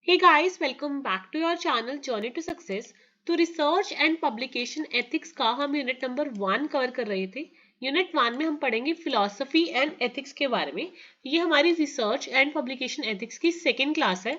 Hey guys, welcome back to your channel Journey to Success। तो research and publication ethics का हम unit number 1 cover कर रहे थे। यूनिट 1 में हम पढ़ेंगे फिलॉसफी एंड एथिक्स के बारे में। ये हमारी रिसर्च एंड पब्लिकेशन एथिक्स की सेकेंड क्लास है।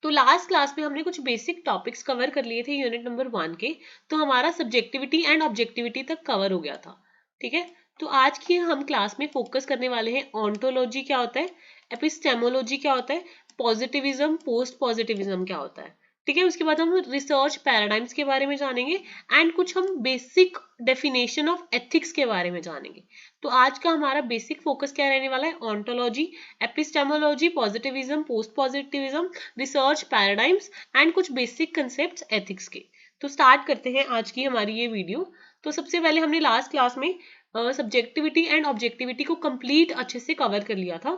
तो लास्ट क्लास में हमने कुछ बेसिक टॉपिक्स कवर कर लिए थे यूनिट नंबर 1 के। तो हमारा सब्जेक्टिविटी एंड ऑब्जेक्टिविटी तक कवर हो गया था। ठीक है, तो आज की हम क्लास में फोकस करने वाले हैं ऑन्टोलॉजी क्या होता है, एपिस्टेमोलॉजी क्या होता है, पॉजिटिविज्म, पोस्ट पॉजिटिविज्म क्या होता है। ठीक है, उसके बाद हम रिसर्च पैराडाइम्स के बारे में जानेंगे एंड कुछ हम बेसिक डेफिनेशन ऑफ एथिक्स के बारे में जानेंगे। तो आज का हमारा बेसिक फोकस क्या रहने वाला है, ontology, epistemology, positivism, post positivism, research paradigms and कुछ बेसिक कंसेप्ट्स एथिक्स के। तो स्टार्ट करते हैं आज की हमारी ये वीडियो। तो सबसे पहले हमने लास्ट क्लास में सब्जेक्टिविटी एंड ऑब्जेक्टिविटी को कंप्लीट अच्छे से कवर कर लिया था।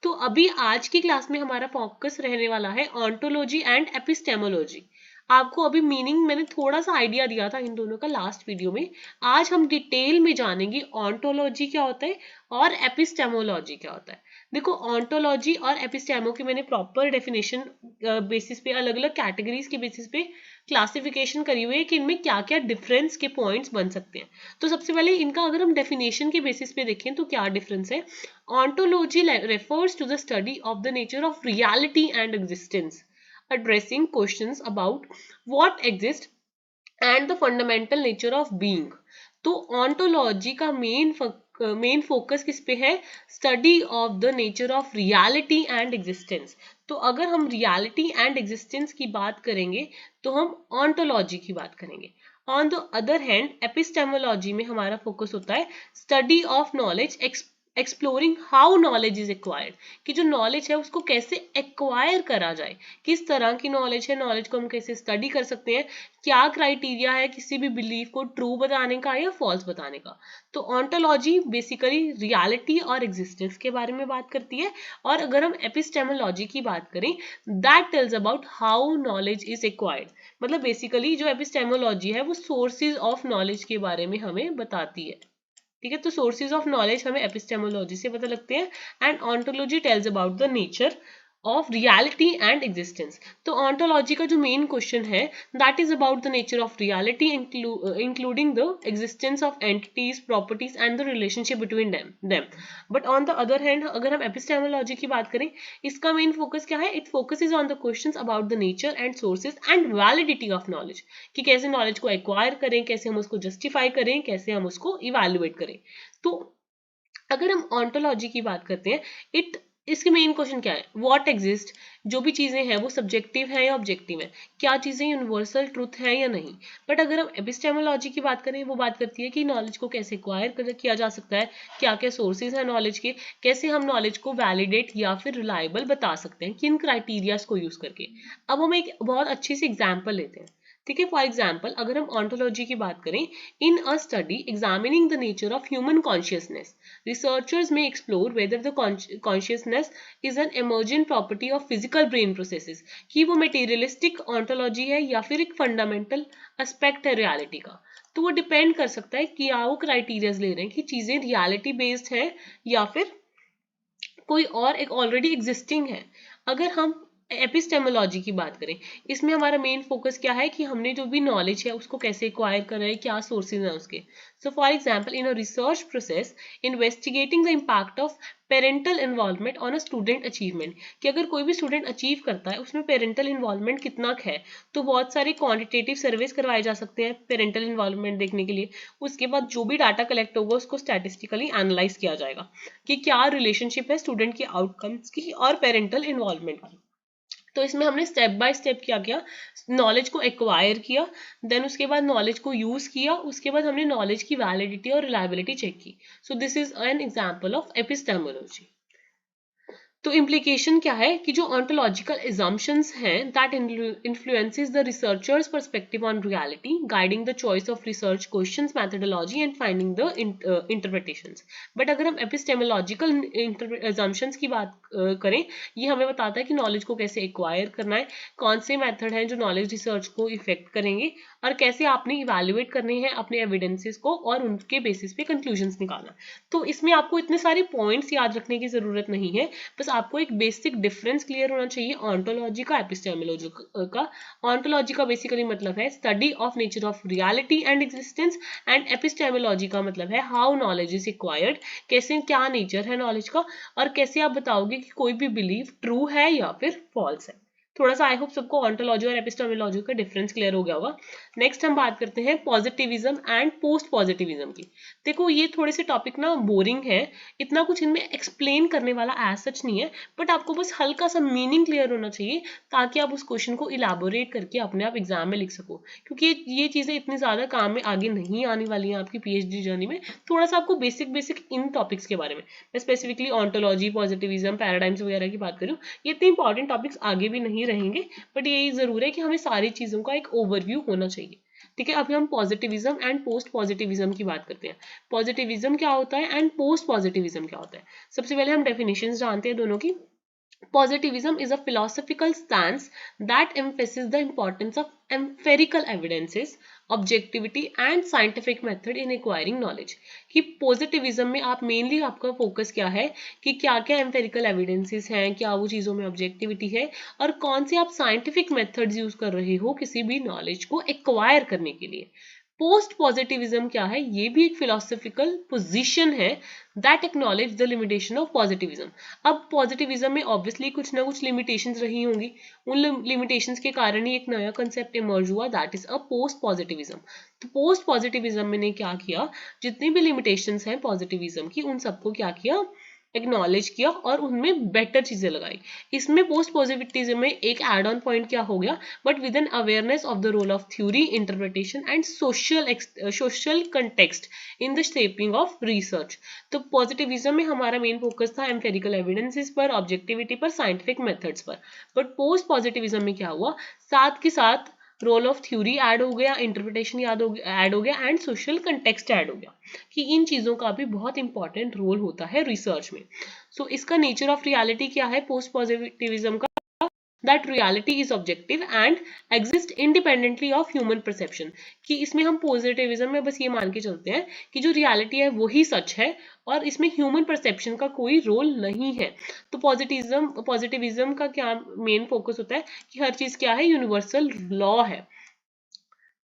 तो अभी आज की क्लास में हमारा फोकस रहने वाला है ऑन्टोलॉजी एंड एपिस्टेमोलॉजी। आपको अभी मीनिंग मैंने थोड़ा सा आइडिया दिया था इन दोनों का लास्ट वीडियो में। आज हम डिटेल में जानेंगे ऑन्टोलॉजी क्या होता है और एपिस्टेमोलॉजी क्या होता है। देखो, ऑन्टोलॉजी और एपिस्टेमो की मैंने प्रॉपर डेफिनेशन बेसिस पे, अलग अलग कैटेगरीज के बेसिस पे क्लासिफिकेशन करी हुई है कि इनमें क्या क्या डिफरेंस के पॉइंट्स बन सकते हैं। तो सबसे पहले इनका अगर हम डेफिनेशन के बेसिस पे देखें तो क्या डिफरेंस है। Ontology refers to the study of the nature of reality and existence, addressing questions about what exists and the fundamental nature of being। तो ontology का मेन फोकस किस पे है, study of the nature of reality and existence. तो अगर हम reality and existence की बात करेंगे तो हम ontology की बात करेंगे। On the other hand epistemology में हमारा फोकस होता है study of knowledge, exploring how knowledge is acquired, कि जो नॉलेज है उसको कैसे एक्वायर करा जाए, किस तरह की नॉलेज है, नॉलेज को हम कैसे स्टडी कर सकते हैं, क्या क्राइटेरिया है किसी भी बिलीफ को ट्रू बताने का या फॉल्स बताने का। तो ऑन्टोलॉजी बेसिकली रियलिटी और एग्जिस्टेंस के बारे में बात करती है। और अगर हम एपिस्टेमोलॉजी की बात करें, that tells about how knowledge is acquired. मतलब बेसिकली जो एपिस्टेमोलॉजी है वो सोर्सेज ऑफ नॉलेज के बारे में हमें बताती है। ठीक है, तो सोर्सेज ऑफ नॉलेज हमें एपिस्टेमोलॉजी से पता लगते हैं and ontology tells about the nature of reality and existence. तो ऑन्टोलॉजी का जो मेन क्वेश्चन है that is about the nature of reality including the existence of entities, properties and the relationship between them. But on the other hand अगर हम epistemology की बात करें, इसका मेन फोकस क्या है, it focuses on the questions about the nature and sources and validity of knowledge, कि कैसे नॉलेज को एक्वायर करें, कैसे हम उसको जस्टिफाई करें, कैसे हम उसको इवैल्यूएट करें। तो अगर हम ऑन्टोलॉजी की बात करते हैं, इसके मेन क्वेश्चन क्या है, व्हाट एग्जिस्ट, जो भी चीजें हैं वो सब्जेक्टिव है या ऑब्जेक्टिव है, क्या चीजें यूनिवर्सल ट्रूथ है या नहीं। बट अगर हम एपिस्टेमोलॉजी की बात करें, वो बात करती है कि नॉलेज को कैसे एक्वायर किया जा सकता है, क्या क्या सोर्सेज हैं नॉलेज के, कैसे हम नॉलेज को वैलिडेट या फिर रिलायबल बता सकते हैं, किन क्राइटेरियाज को यूज करके। अब हम एक बहुत अच्छी सी एग्जाम्पल लेते हैं। ठीक है, फॉर एग्जाम्पल अगर हम ऑन्टोलॉजी की बात करें, in a study examining the nature of human consciousness, researchers may explore whether the consciousness is an emergent property of physical brain processes, कि वो materialistic ontology है या फिर एक fundamental aspect है reality का। तो वो डिपेंड कर सकता है कि वो क्राइटेरियाज ले रहे हैं कि चीजें रियलिटी बेस्ड है या फिर कोई और एक ऑलरेडी एग्जिस्टिंग है। अगर हम एपिस्टेमोलॉजी की बात करें, इसमें हमारा मेन फोकस क्या है कि हमने जो भी नॉलेज है उसको कैसे एक्वायर कर रहे हैं, क्या सोर्सेज हैं उसके। So for example in a research process investigating the impact of parental involvement on a student achievement, कि अगर कोई भी स्टूडेंट अचीव करता है उसमें पेरेंटल इन्वॉल्वमेंट कितना है, तो बहुत सारे क्वांटिटेटिव सर्वेस करवाए जा सकते हैं पेरेंटल इन्वॉल्वमेंट देखने के लिए। उसके बाद जो भी डाटा कलेक्ट होगा उसको स्टैटिस्टिकली एनालाइज किया जाएगा कि क्या रिलेशनशिप है स्टूडेंट के आउटकम्स की और पेरेंटल इन्वॉल्वमेंट की। तो इसमें हमने स्टेप बाय स्टेप क्या किया, नॉलेज को एक्वायर किया, देन उसके बाद नॉलेज को यूज किया, उसके बाद हमने नॉलेज की वैलिडिटी और रिलायबिलिटी चेक की। So this is an example of epistemology. तो इम्प्लीकेशन क्या है कि जो ऑन्टोलॉजिकल एजम्पशंस हैं that influences the researchers perspective on reality, guiding the choice of research questions, methodology and finding the interpretations. But अगर हम epistemological assumptions की बात करें, ये हमें बताता है कि नॉलेज को कैसे एक्वायर करना है, कौन से मेथड हैं जो नॉलेज रिसर्च को इफेक्ट करेंगे, और कैसे आपने इवैल्यूएट करने हैं अपने एविडेंसेस को और उनके बेसिस पे कंक्लूजन्स निकालना। तो इसमें आपको इतने सारे पॉइंट्स याद रखने की जरूरत नहीं है, बस आपको एक बेसिक डिफरेंस क्लियर होना चाहिए ऑन्टोलॉजी का, एपिस्टेमोलॉजी का। ऑन्टोलॉजी का बेसिकली मतलब है study of nature of reality and existence, and epistemology का मतलब है हाउ नॉलेज इज एक्वायर्ड, कैसे क्या नेचर है नॉलेज का, और कैसे आप बताओगे कि कोई भी बिलीफ ट्रू है या फिर फॉल्स है। थोड़ा सा आई होप सबको ऑन्टोलॉजी और एपिस्टेमोलॉजी का डिफरेंस क्लियर हो गया होगा। नेक्स्ट हम बात करते हैं पॉजिटिविज्म एंड पोस्ट पॉजिटिविज्म की। देखो ये थोड़े से टॉपिक ना बोरिंग है, इतना कुछ इनमें एक्सप्लेन करने वाला एज सच नहीं है, बट आपको बस हल्का सा मीनिंग क्लियर होना चाहिए ताकि आप उस क्वेश्चन को इलाबोरेट करके अपने आप एग्जाम में लिख सको, क्योंकि ये चीजें इतनी ज्यादा काम में आगे नहीं आने वाली हैं आपकी पीएचडी जर्नी में। थोड़ा सा आपको बेसिक इन टॉपिक्स के बारे में, मैं स्पेसिफिकली ऑन्टोलॉजी, पॉजिटिविज्म, पैराडाइम्स वगैरह की बात करूँ, ये इतने इंपॉर्टेंट टॉपिक्स आगे भी नहीं रहेंगे, बट यही जरूर है कि हमें सारी चीजों का एक ओवरव्यू होना चाहिए। ठीक है, अभी हम पॉजिटिविज्म एंड पोस्ट पॉजिटिविज्म की बात करते हैं। पॉजिटिविज्म क्या होता है एंड पोस्ट पॉजिटिविज्म क्या होता है। सबसे पहले हम डेफिनेशंस जानते हैं दोनों की। Positivism is a philosophical stance that emphasizes the importance of empirical evidences, objectivity and scientific method in acquiring knowledge। कि positivism में आप मेनली आपका फोकस क्या है कि क्या क्या empirical evidences हैं, क्या वो चीज़ों में objectivity है, और कौन से आप scientific methods यूज कर रहे हो किसी भी नॉलेज को एक्वायर करने के लिए। पोस्ट पॉजिटिविज्म क्या है, ये भी एक फिलोसॉफिकल पोजीशन है that acknowledge the limitation of positivism. अब पॉजिटिविज्म में ऑब्वियसली कुछ ना कुछ लिमिटेशंस रही होंगी, उन लिमिटेशंस के कारण ही एक नया कंसेप्ट इमर्ज हुआ, that is a post positivism. तो पोस्ट पॉजिटिविज्म ने क्या किया, जितनी भी लिमिटेशंस हैं पॉजिटिविज्म की उन सबको क्या किया, एक्नॉलेज किया और उनमें बेटर चीजें लगाई। इसमें पोस्ट पॉजिटिविज्म में एक एड ऑन पॉइंट क्या हो गया, but with an awareness of the role of theory, interpretation and social context in the shaping of research. तो पॉजिटिविज्म में हमारा मेन फोकस था एम्पेरिकल एविडेंसेस पर, ऑब्जेक्टिविटी पर, साइंटिफिक मेथड्स पर। बट पोस्ट पॉजिटिविज्म में क्या हुआ, साथ के साथ रोल ऑफ थ्योरी ऐड हो गया, इंटरप्रिटेशन ऐड हो गया एंड सोशल कंटेक्स्ट ऐड हो गया, कि इन चीजों का भी बहुत इंपॉर्टेंट रोल होता है रिसर्च में। सो इसका नेचर ऑफ रियलिटी क्या है पोस्ट पॉजिटिविज्म का, that reality is objective and exist independently of human perception। कि इसमें हम पॉजिटिविज्म में बस ये मान के चलते हैं कि जो रियलिटी है वही सच है और इसमें ह्यूमन परसेप्शन का कोई रोल नहीं है। तो पॉजिटिविज्म का क्या मेन फोकस होता है कि हर चीज क्या है, यूनिवर्सल लॉ है।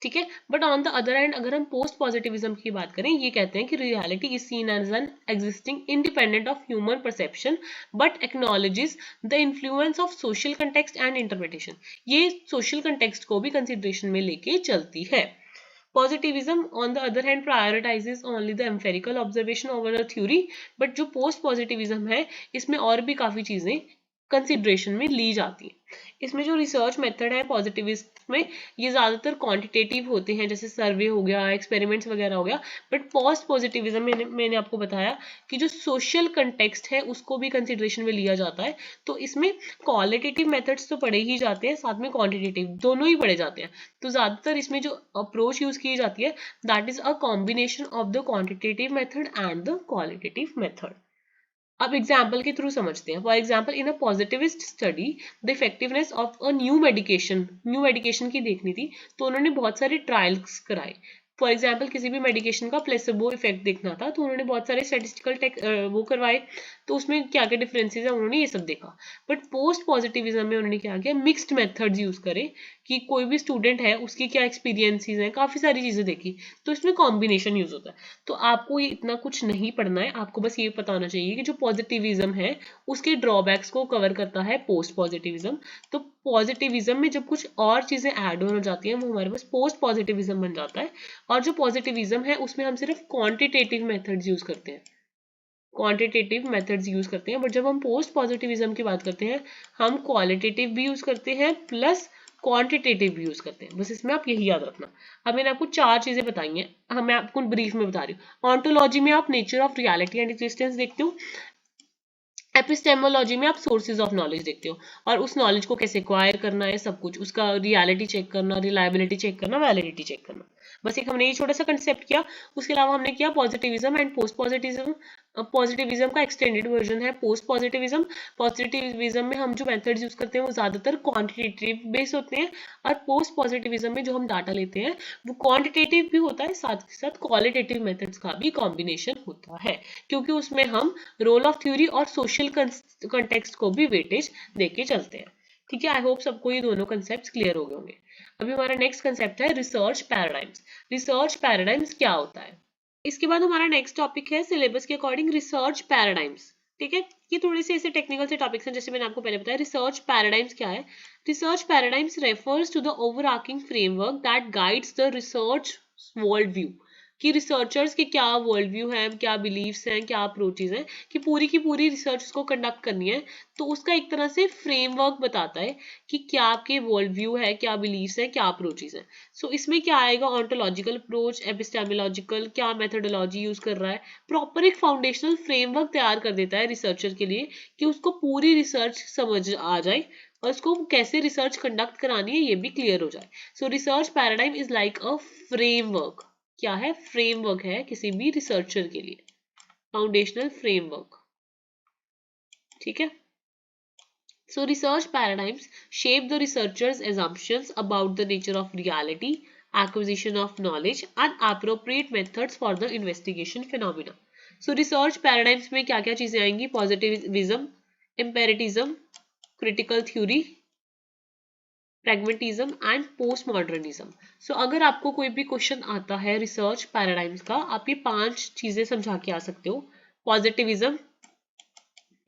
ठीक है, but on the other hand अगर हम पोस्ट पॉजिटिविज्म की बात करें, ये कहते हैं कि reality is seen as an existing independent of human perception but acknowledges the influence of social context and interpretation. ये सोशल कंटेक्स्ट को भी कंसिडरेशन में लेके चलती है। Positivism, on the other hand, prioritizes only the empirical observation over the theory, but जो post positivism है इसमें और भी काफी चीजें कंसिडरेशन में ली जाती हैं। इसमें जो रिसर्च मेथड है पॉजिटिविस्ट में, ये ज्यादातर क्वांटिटेटिव होते हैं, जैसे सर्वे हो गया, एक्सपेरिमेंट्स वगैरह हो गया। बट पोस्ट पॉजिटिविज्म में मैंने आपको बताया कि जो सोशल कंटेक्स्ट है उसको भी कंसिडरेशन में लिया जाता है। तो इसमें क्वालिटेटिव मेथड्स तो पढ़े ही जाते हैं, साथ में क्वांटिटेटिव दोनों ही पढ़े जाते हैं। तो ज्यादातर इसमें जो अप्रोच यूज की जाती है that is a combination of the quantitative method and the qualitative method. अब एग्जाम्पल के थ्रू समझते हैं। For example, in a positivist study the effectiveness of a new medication की देखनी थी, तो उन्होंने बहुत सारे ट्रायल्स कराए। फॉर एग्जाम्पल, किसी भी मेडिकेशन का प्लेसेबो इफेक्ट देखना था तो उन्होंने बहुत सारे स्टैटिस्टिकल वो करवाए, तो उसमें क्या क्या डिफरेंसेस है उन्होंने ये सब देखा। बट पोस्ट पॉजिटिविज्म में उन्होंने क्या किया, मिक्स्ड मेथड्स यूज करे कि कोई भी स्टूडेंट है उसकी क्या एक्सपीरियंसेस हैं, काफी सारी चीजें देखी, तो इसमें कॉम्बिनेशन यूज होता है। तो आपको ये इतना कुछ नहीं पढ़ना है, आपको बस ये पता होना चाहिए कि जो पॉजिटिविज्म है उसके ड्रॉबैक्स को कवर करता है पोस्ट पॉजिटिविज्म। तो पॉजिटिविज्म में जब कुछ और चीजें ऐड हो जाती हैं वो हमारे पास पोस्ट पॉजिटिविज्म बन जाता है। और जो पॉजिटिविज्म है उसमें हम सिर्फ क्वांटिटेटिव मेथड्स यूज करते हैं, बट जब हम पोस्ट पॉजिटिविज्म की बात करते हैं हम क्वालिटेटिव भी यूज करते हैं प्लस क्वांटिटेटिव भी यूज करते हैं। बस इसमें आप यही याद रखना। अब मैंने आपको 4 चीजें बताई हैं, मैं आपको ब्रीफ में बता रही हूँ। ऑन्टोलॉजी में आप nature of reality and existence देखते हो, एपिस्टेमोलॉजी में आप सोर्सेज ऑफ नॉलेज देखते हो और उस नॉलेज को कैसे एक्वायर करना है, सब कुछ उसका रियलिटी चेक करना, रिलायबिलिटी चेक करना, वैलिडिटी चेक करना। बस एक हमने ये छोटा सा कंसेप्ट किया। उसके अलावा हमने किया positivism and post positivism, positivism का एक्सटेंडेड वर्जन है पोस्ट पॉजिटिविज्म। पॉजिटिविज्म में हम जो मेथड्स यूज करते हैं वो ज्यादातर क्वांटिटेटिव बेस होते हैं, और पोस्ट पॉजिटिविज्म में जो हम डाटा लेते हैं वो क्वांटिटेटिव भी होता है, साथ ही साथ क्वालिटेटिव मेथड्स का भी कॉम्बिनेशन होता है, क्योंकि उसमें हम रोल ऑफ थ्योरी और सोशल कंटेक्स्ट को भी वेटेज देके चलते हैं। ठीक है, आई होप सबको ये दोनों कंसेप्ट क्लियर हो गए होंगे। अभी हमारा नेक्स्ट कंसेप्ट है रिसर्च पैराडाइम्स। रिसर्च पैराडाइम्स क्या होता है? इसके बाद हमारा नेक्स्ट टॉपिक है सिलेबस के अकॉर्डिंग रिसर्च पैराडाइम्स। ठीक है, ये थोड़े से ऐसे टेक्निकल से टॉपिक्स हैं, जैसे मैंने आपको पहले बताया। रिसर्च पैराडाइम्स क्या है? Research paradigms refers to the overarching framework that guides the research world view, कि रिसर्चर्स के क्या वर्ल्ड व्यू हैं, क्या बिलीव्स हैं, क्या अप्रोचेज हैं, कि की पूरी रिसर्च को कंडक्ट करनी है, तो उसका एक तरह से फ्रेमवर्क बताता है कि क्या आपके वर्ल्ड व्यू है, क्या बिलीव्स हैं, क्या अप्रोचेज हैं। सो इसमें क्या आएगा? ऑन्टोलॉजिकल अप्रोच, एपिस्टेमोलॉजिकल, क्या मेथोडोलॉजी यूज कर रहा है, प्रॉपर एक फाउंडेशनल फ्रेमवर्क तैयार कर देता है रिसर्चर के लिए, कि उसको पूरी रिसर्च समझ आ जाए और उसको कैसे रिसर्च कंडक्ट करानी है ये भी क्लियर हो जाए। सो research paradigm is like a framework. क्या है? फ्रेमवर्क है किसी भी रिसर्चर के लिए, फाउंडेशनल फ्रेमवर्क। ठीक है, so research paradigms shape the researcher's assumptions about the nature of reality, acquisition of knowledge and appropriate methods for the investigation phenomena. So research paradigms में क्या क्या चीजें आएंगी? positivism, empiricism, critical theory, pragmatism and postmodernism. So अगर आपको कोई भी question आता है रिसर्च पैराडाइम्स का, आप ये 5 चीजें समझा के आ सकते हो: positivism,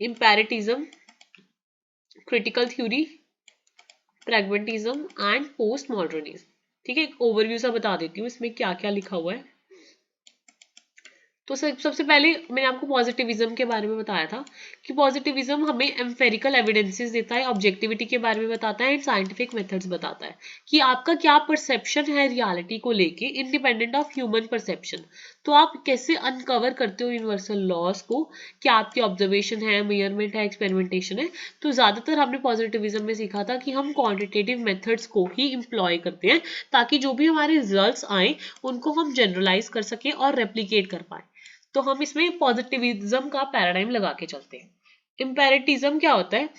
empiricism, critical theory, pragmatism and post modernism. ठीक है, एक ओवरव्यू सा बता देती हूँ इसमें क्या क्या लिखा हुआ है। तो सबसे पहले मैंने आपको पॉजिटिविज्म के बारे में बताया था कि पॉजिटिविज्म हमें एम्पेरिकल एविडेंसेस देता है, ऑब्जेक्टिविटी के बारे में बताता है एंड साइंटिफिक मेथड्स बताता है कि आपका क्या परसेप्शन है रियलिटी को लेके, इंडिपेंडेंट ऑफ ह्यूमन परसेप्शन। तो आप कैसे अनकवर करते हो यूनिवर्सल लॉज को, क्या आपकी ऑब्जर्वेशन है, मेजरमेंट है, एक्सपेरिमेंटेशन है। तो ज्यादातर हमने पॉजिटिविज्म में सीखा था कि हम क्वांटिटेटिव मेथड्स को ही इम्प्लॉय करते हैं, ताकि जो भी हमारे रिजल्ट्स आए उनको हम जनरलाइज कर सके और रेप्लीकेट कर पाए। तो हम इसमें पॉजिटिविज्म का पैराडाइम लगा के चलते हैं। इम्पेरेटिज्म क्या होता है?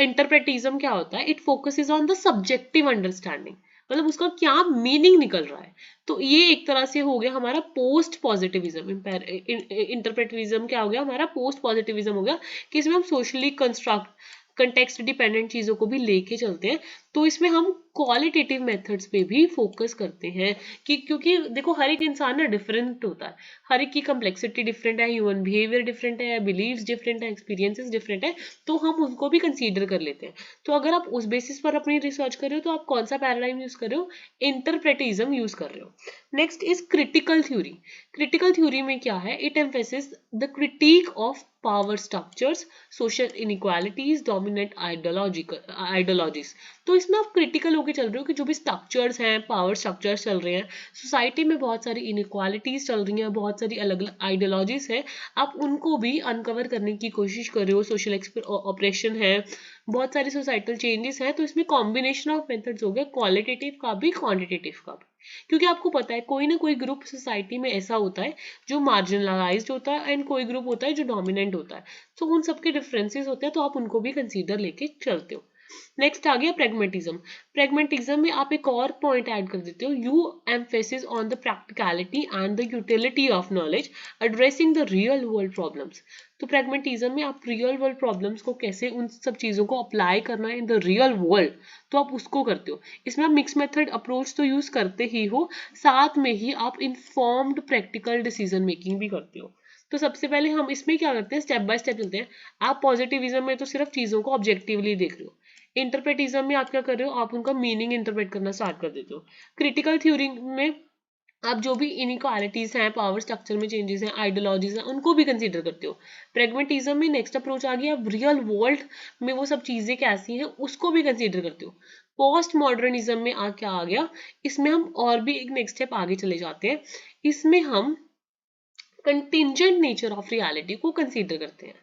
इंटरप्रेटिज्म क्या होता है? It focuses on the subjective understanding, मतलब उसका क्या मीनिंग निकल रहा है। तो ये एक तरह से हो गया हमारा पोस्ट पॉजिटिविज्म। इंटरप्रेटिविज्म क्या हो गया? हमारा पोस्ट पॉजिटिविज्म हो गया, कि इसमें हम सोशली कंस्ट्रक्ट कंटेक्स्ट डिपेंडेंट चीजों को भी लेके चलते हैं। तो इसमें हम क्वालिटेटिव मेथड्स पे भी फोकस करते हैं, कि क्योंकि देखो हर एक इंसान ना डिफरेंट होता है, हर एक की कम्प्लेक्सिटी डिफरेंट है, ह्यूमन बिहेवियर डिफरेंट है, बिलीव्स डिफरेंट है, एक्सपीरियंसेस डिफरेंट है, तो हम उनको भी कंसीडर कर लेते हैं। तो अगर आप उस बेसिस पर अपनी रिसर्च कर रहे हो तो आप कौन सा पैराडाइम यूज कर रहे हो? इंटरप्रेटिज्म यूज कर रहे हो। Next is critical theory. Critical theory में क्या है? It emphasis the critic of power structures, social inequalities, dominant ideologies. तो इसमें आप क्रिटिकल होकर चल रहे हो कि जो भी स्ट्रक्चर्स हैं, पावर स्ट्रक्चर्स चल रहे हैं, सोसाइटी में बहुत सारी इनइक्वालिटीज चल रही हैं, बहुत सारी अलग अलग आइडियोलॉजीज हैं, आप उनको भी अनकवर करने की कोशिश कर रहे हो। सोशल ऑपरेशन है, बहुत सारे सोसाइटल चेंजेस हैं। तो इसमें कॉम्बिनेशन ऑफ मेथड्स हो गया, क्वालिटेटिव का भी, क्वांटिटेटिव का भी। क्योंकि आपको पता है कोई ना कोई ग्रुप सोसाइटी में ऐसा होता है जो मार्जिनलाइज्ड होता है, एंड कोई ग्रुप होता है जो डोमिनेंट होता है। तो उन सबके डिफरेंसेस होते हैं, तो आप उनको भी कंसीडर लेके चलते हो। नेक्स्ट आ गया प्रेगमेटिज्म। प्रेगमेटिज्म में आप एक और पॉइंट ऐड कर देते हो, you emphasis on the practicality and the utility of knowledge addressing the real world problems. तो प्रेगमेटिज्म में आप रियल वर्ल्ड प्रॉब्लम्स को कैसे, उन सब चीजों को अप्लाई करना है इन द रियल वर्ल्ड, तो आप उसको करते हो। इसमें आप मिक्स मेथड अप्रोच तो यूज करते ही हो, साथ में ही आप इन्फॉर्म्ड प्रैक्टिकल डिसीजन मेकिंग भी करते हो। तो सबसे पहले हम इसमें क्या करते हैं, स्टेप बाय स्टेप चलते हैं। आप पॉजिटिविज्म में तो सिर्फ चीजों को ऑब्जेक्टिवली देख रहे हो, इंटरप्रेटिज्म में आप क्या कर रहे हो, आप उनका मीनिंग इंटरप्रेट करना स्टार्ट कर देते हो। क्रिटिकल थ्योरी में आप जो भी इनइक्वालिटीज हैं, पावर स्ट्रक्चर में चेंजेस हैं, आइडियोलॉजीज हैं, उनको भी कंसीडर करते हो। प्रेगमेटिज्म में नेक्स्ट अप्रोच आ गया, रियल वर्ल्ड में वो सब चीजें कैसी हैं उसको भी कंसीडर करते हो। पोस्ट मॉडर्निज्म में क्या आ गया, इसमें हम और भी एक नेक्स्ट स्टेप आगे चले जाते हैं। इसमें हम कंटिंजेंट नेचर ऑफ रियलिटी को कंसीडर करते हैं।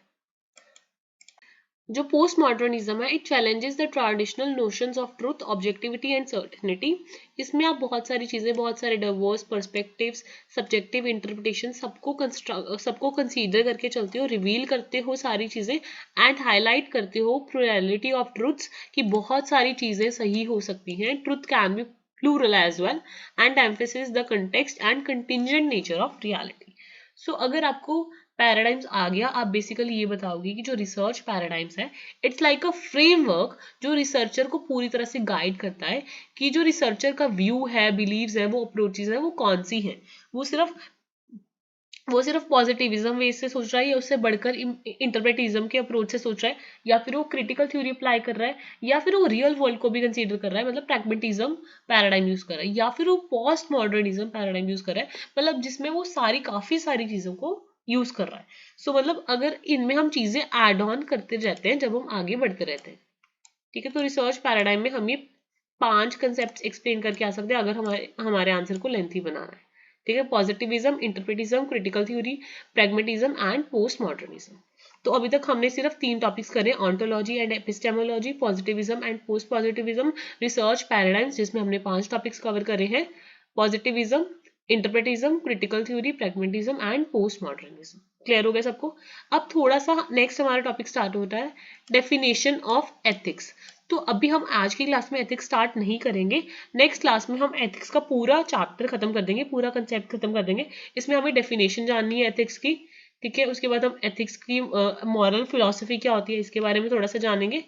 जो पोस्ट मॉडर्निज्म है, it challenges the traditional notions of truth, objectivity and certainty. इसमें आप बहुत सारी चीजें, बहुत सारे डाइवर्स पर्सपेक्टिव्स, सब्जेक्टिव इंटरप्रिटेशन सबको कंसीडर करके चलते हो, रिवील करते हो सारी चीजें एंड हाईलाइट करते हो प्लुरैलिटी ऑफ ट्रुथ्स कि बहुत सारी चीजें सही हो सकती हैं, truth can be plural as well, and emphasise the context and contingent nature of reality. So अगर आपको पैराडाइम्स आ गया, आप बेसिकली ये बताओगे कि जो रिसर्च पैराडाइम्स है, इट्स लाइक अ फ्रेमवर्क जो रिसर्चर को पूरी तरह से गाइड करता है कि जो रिसर्चर का व्यू है, बिलीव्स है, वो अप्रोचेज है, वो कौन सी है। वो सिर्फ पॉजिटिविज्म वे से सोच रहा है या उससे बढ़कर इंटरप्रेटिज्म के अप्रोच से सोच रहा है, या फिर वो क्रिटिकल थ्योरी अप्लाई कर रहा है, या फिर वो रियल वर्ल्ड को भी कंसीडर कर रहा है, मतलब प्रैग्मेटिज्म पैराडाइम यूज कर रहा है, या फिर वो पोस्ट मॉडर्निज्म पैराडाइम यूज कर रहा है, मतलब जिसमें वो काफी सारी चीजों को यूज कर रहा है। सो मतलब अगर इनमें हम चीजें एड ऑन करते रहते हैं जब हम आगे बढ़ते रहते हैं, ठीक है। तो रिसर्च पैराडाइम में हम ये 5 कंसेप्ट एक्सप्लेन करके आ सकते हैं अगर हमारे आंसर को लेंथी बनाना है, ठीक है। Positivism, interpretivism, critical theory, pragmatism and post modernism. तो अभी तक हमने सिर्फ 3 टॉपिक्स करे, ontology and epistemology, positivism and post positivism, research paradigms जिसमें हमने 5 टॉपिक्स कवर करे हैं, positivism, interpretivism, critical theory, pragmatism and post modernism. Clear हो गया सबको? अब थोड़ा सा नेक्स्ट हमारा टॉपिक स्टार्ट होता है, डेफिनेशन ऑफ एथिक्स। तो अभी हम आज की क्लास में एथिक्स स्टार्ट नहीं करेंगे, नेक्स्ट क्लास में हम एथिक्स का पूरा चैप्टर खत्म कर देंगे, पूरा कंसेप्ट खत्म कर देंगे। इसमें हमें डेफिनेशन जाननी है एथिक्स की, ठीक है। उसके बाद हम एथिक्स की मॉरल फिलॉसफी क्या होती है इसके बारे में थोड़ा सा जानेंगे।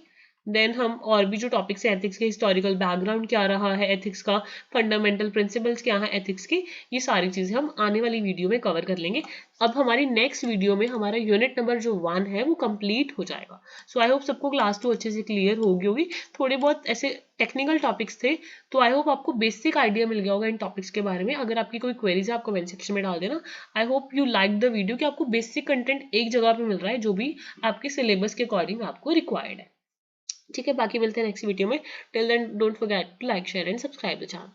देन हम और भी जो टॉपिक्स है एथिक्स के, हिस्टोरिकल बैकग्राउंड क्या रहा है एथिक्स का, फंडामेंटल प्रिंसिपल्स क्या है एथिक्स की, ये सारी चीजें हम आने वाली वीडियो में कवर कर लेंगे। अब हमारी नेक्स्ट वीडियो में हमारा यूनिट नंबर जो 1 है वो कंप्लीट हो जाएगा। सो आई होप सबको क्लास 2 अच्छे से क्लियर हो गई होगी। थोड़े बहुत ऐसे टेक्निकल टॉपिक्स थे, तो आई होप आपको बेसिक आइडिया मिल गया होगा इन टॉपिक्स के बारे में। अगर आपकी कोई क्वेरीज है आप कमेंट सेक्शन में डाल देना। I hope you like the video कि आपको बेसिक कंटेंट एक जगह पे मिल रहा है जो भी आपके सिलेबस के अकॉर्डिंग आपको रिक्वायर्ड है, ठीक है। बाकी मिलते हैं नेक्स्ट वीडियो में। Till then don't forget to like, share and subscribe the channel.